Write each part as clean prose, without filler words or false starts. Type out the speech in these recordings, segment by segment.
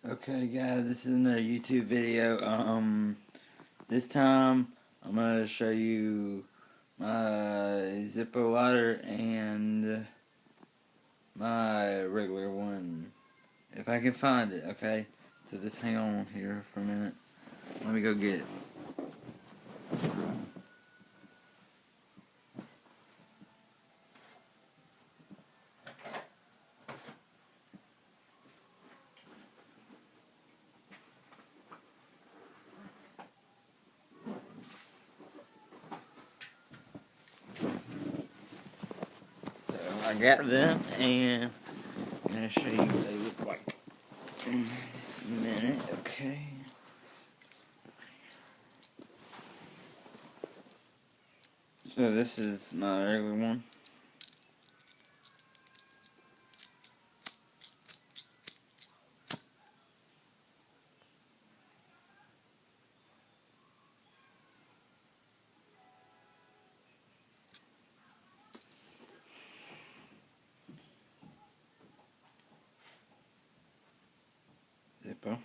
Okay guys, this is another YouTube video. This time I'm gonna show you my Zippo lighter and my regular one. If I can find it, okay? So just hang on here for a minute. Let me go get it. So I got them and I'm gonna show you what they look like in just a minute, okay? So this is my regular one. Zippo.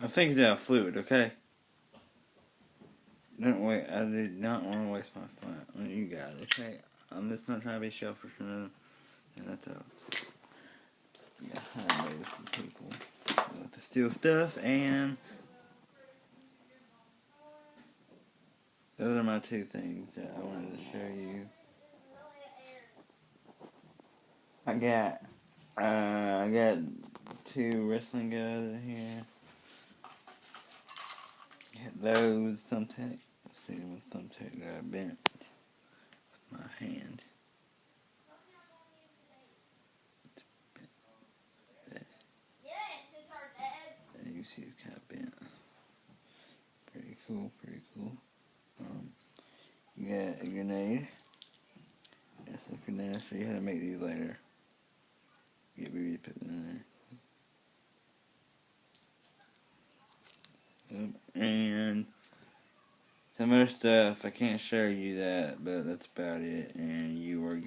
I think it's out of fluid, okay? Don't wait, I did not want to waste my time on you guys, okay? I'm just not trying to be selfish or nothing. That's a I know some people like to steal stuff, and those are my two things that I wanted to show you. I got two wrestling guys in here. Got those thumbtack. Let's see what thumbtack that I bent with my hand. It's bent. As you see, it's kind of bent. Pretty cool, pretty cool. You got a grenade. That's a grenade. I'll show you how to make these later. Get ready to put them in there. And some other stuff, I can't show you that, but that's about it, and you are good.